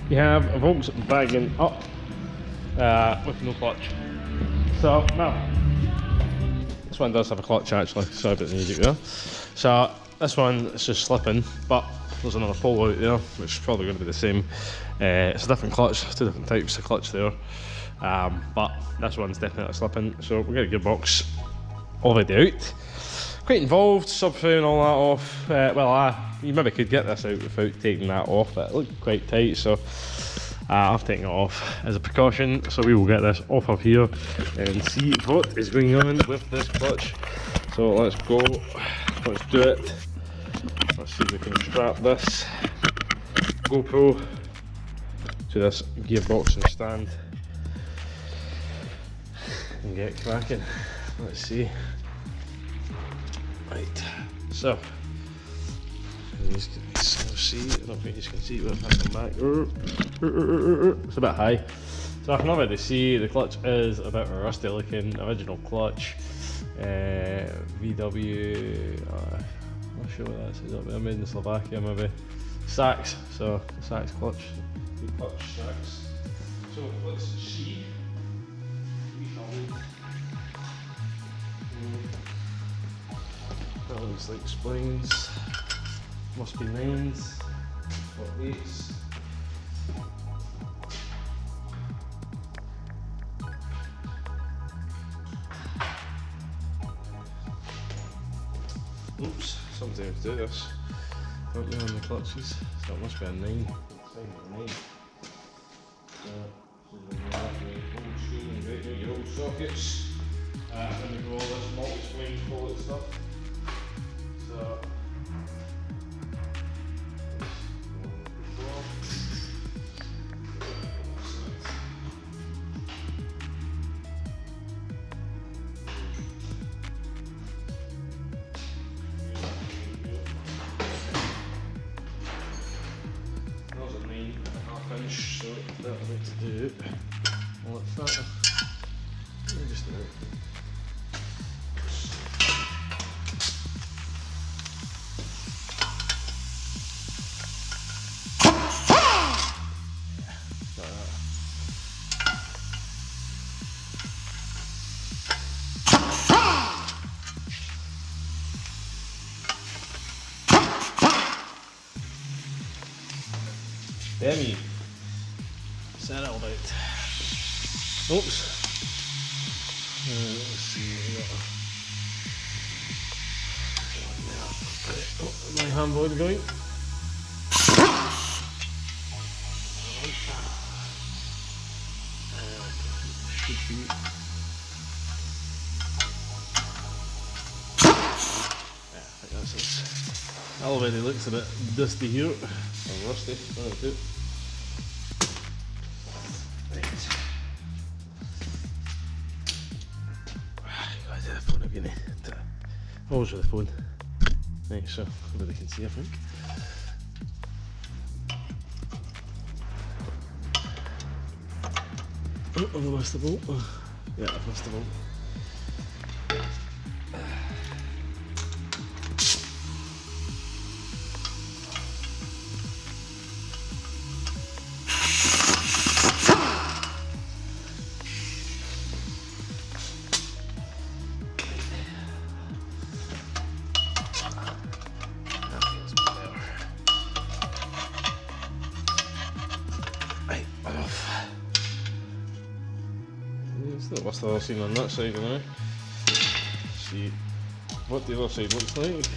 you have a Volkswagen up with no clutch. So now, this one does have a clutch actually, sorry about the music there. So this one is just slipping, but there's another pole out there, which is probably going to be the same. It's a different clutch, two different types of clutch there. But this one's definitely slipping, so we'll get a gearbox already out. Quite involved, subframe and all that off. You maybe could get this out without taking that off, but it looked quite tight, so I've taken it off as a precaution. So we will get this off of here and see what is going on with this clutch. So let's go, let's do it. Let's see if we can strap this GoPro to this gearbox and stand and get cracking. Let's see. Right, so you can see, I don't think you can see it if I come back. It's a bit high. So I can already see the clutch is a bit rusty looking. Original clutch, VW, I'm not sure what that is. Up there, made in Slovakia maybe. Sachs, so Sachs clutch, good clutch Sachs. So let's see. That looks like splines, must be 9s or 8s. Oops, something to do this. Don't know on the clutches, so it must be a 9. It's saying a 9. Your old sockets. And we go all this multi-spline bullet stuff. So there's a 9.5 inch, so that will need to do all that. Just a minute. Demi, settled out. Oops. Let's see. My handboard going. Should be. Yeah, I think that's it. Already looks a bit dusty here, or rusty. Right. Always with the phone. Right, so everybody can see, I think. Oh, have I missed the bolt? Yeah, I've missed the bolt. It's not worth the other side on that side now. See what the other side looks like.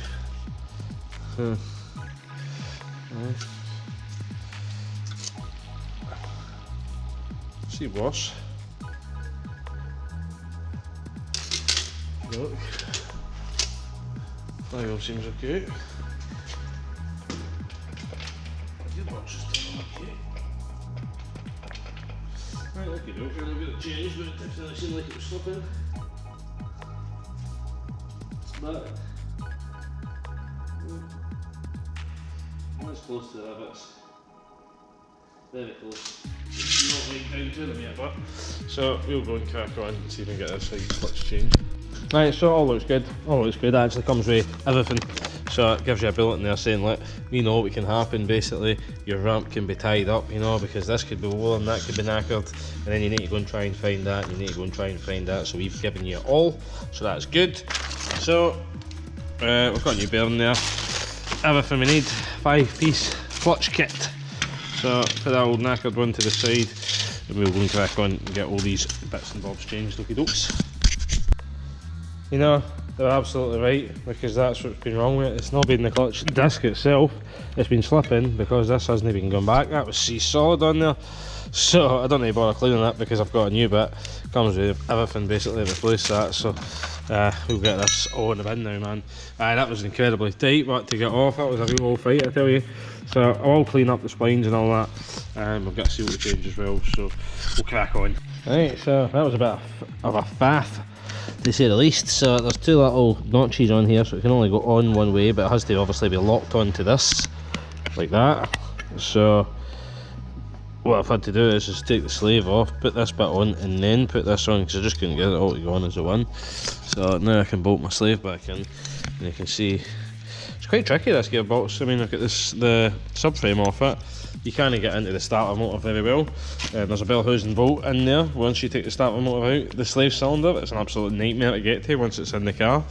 See worse. Look. Flywheel seems okay. Gearbox is still okay. Right, okay, don't really get a change, but it definitely seemed like it was slipping. But that's close to the rivets. Very close. Not right down to them yet, but so we'll go and crack on and see if we can get this side clutch changed. Right, so all looks good. All looks good. It actually comes with everything. So it gives you a bullet in there saying, look, we know what can happen. Basically, your ramp can be tied up, you know, because this could be worn, that could be knackered, and then you need to go and try and find that, and you need to go and try and find that. So we've given you it all, so that's good. So we've got a new bearing there, everything we need, 5-piece clutch kit. So put that old knackered one to the side, and we'll go and crack on and get all these bits and bobs changed. Okie dokes. You know, they're absolutely right, because that's what's been wrong with it. It's not been the clutch disc itself, it's been slipping because this hasn't been going back. That was solid on there, so I don't need to bother cleaning that because I've got a new bit. Comes with everything basically to replace that, so we'll get this all in the bin now, man. That was incredibly tight, but to get off, that was a real old fight, I tell you. So I'll clean up the spines and all that, and we've got a seal to change as well, so we'll crack on. Right, so that was a bit of a faff, to say the least. So there's two little notches on here, so it can only go on one way, but it has to obviously be locked onto this, like that. So what I've had to do is just take the sleeve off, put this bit on, and then put this on, because I just couldn't get it all to go on as a one. So now I can bolt my sleeve back in, and you can see it's quite tricky, this gearbox. I mean, look at this, the subframe off it. You can't get into the starter motor very well. There's a bell housing bolt in there. Once you take the starter motor out, the slave cylinder, it's an absolute nightmare to get to once it's in the car.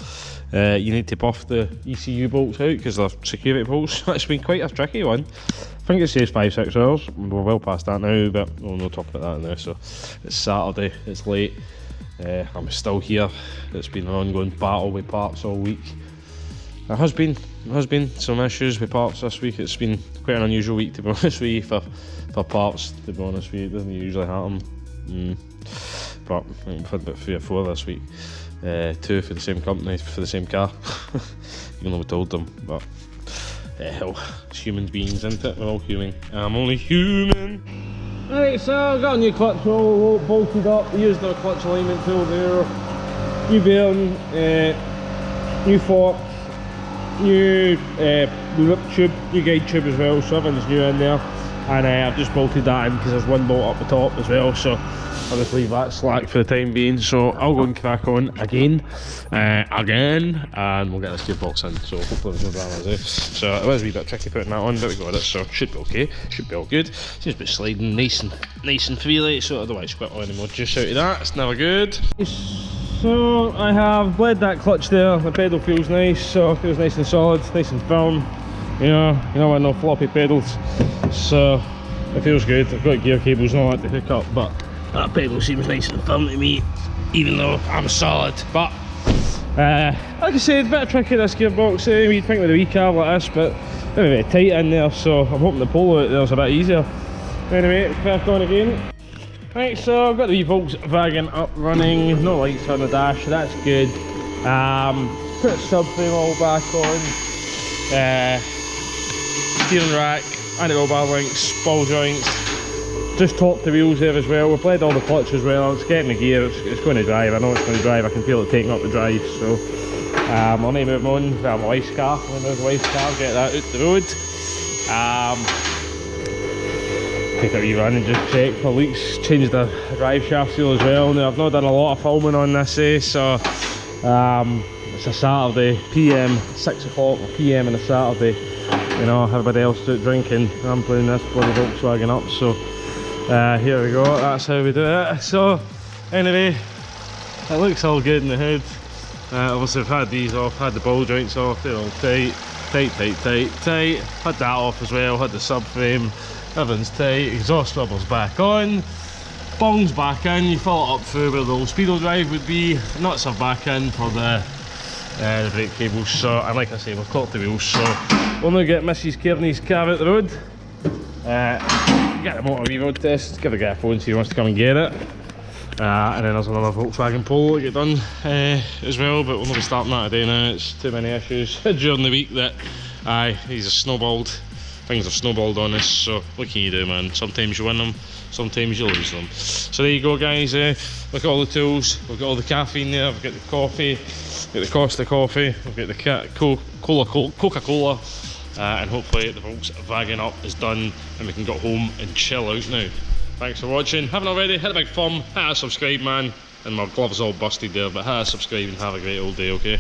You need to buff the ECU bolts out because they're security bolts. It's been quite a tricky one. I think it says 5-6 hours. We're well past that now, but we'll not talk about that now. So it's Saturday, it's late. I'm still here. It's been an ongoing battle with parts all week. There has been some issues with parts this week. It's been quite an unusual week, to be honest with you, for parts, to be honest with you. It doesn't usually happen. But I think we've had about 3 or 4 this week. 2 for the same company, for the same car. Even though we told them, but hell, it's human beings, isn't it? We're all human. I'm only human. Right, so I've got a new clutch roll bolted up. We used our clutch alignment tool there. New bearing, new fork, new lip tube, new guide tube as well, so everything's new in there. And I've just bolted that in because there's one bolt up the top as well, so I'll just leave that slack for the time being. So I'll go and crack on again, and we'll get this gearbox in. So hopefully there's no dramas, eh? So it was a wee bit tricky putting that on, but we got it, so should be okay, should be all good. Seems to be sliding nice and freely, so otherwise quite any more juice out of that, it's never good. So I have bled that clutch there. The pedal feels nice, so it feels nice and solid, nice and firm. You know what, no floppy pedals, so it feels good. I've got gear cables and all that to hook up, but that pedal seems nice and firm to me, even though I'm solid. But like I said, a bit tricky this gearbox. You'd think with a wee car like this, but very, very tight in there, so I'm hoping the polo out there's a bit easier. Anyway, crack on again. Right, so I've got the wee Volkswagen up running, no lights on the dash, so that's good. Put subframe all back on, steering rack, anti-roll bar links, ball joints, just torqued the wheels there as well. We've bled all the clutch as well. It's getting the gear, it's going to drive. I know it's going to drive, I can feel it taking up the drive, so I'll need to move on. Well, my wife's car, when there's a wife's car, get that out the road. Take a wee run and just check for leaks, change the drive shaft seal as well. Now I've not done a lot of filming on this, so it's a Saturday PM, 6 o'clock PM on a Saturday. You know, everybody else out drinking, I'm playing this bloody Volkswagen up, so here we go, that's how we do it. So anyway, it looks all good in the hood. Obviously I've had these off, had the ball joints off, they're all tight. Had that off as well, had the subframe. Everything's tight, exhaust rubbers back on, bongs back in, you fill it up through where the old speedo drive would be, nuts are back in for the brake cables, so, and like I say, we've caught the wheels, so we'll now get Mrs. Kearney's car out the road, get the motor wee road test, give the guy a phone so he wants to come and get it, and then there's another Volkswagen Polo to get done as well, but we'll not be starting that today now, it's too many issues during the week that, these are snowballed. Things have snowballed on us, so what can you do, man? Sometimes you win them, sometimes you lose them. So there you go, guys. Look at all the tools. We've got all the caffeine there. We've got the coffee, we've got the Costa coffee, we've got the Coca-Cola, and hopefully the Volkswagen up is done and we can get home and chill out now. Thanks for watching. Haven't already, hit a big thumb, hit a subscribe, man. And my gloves all busted there, but hit a subscribe and have a great old day, okay?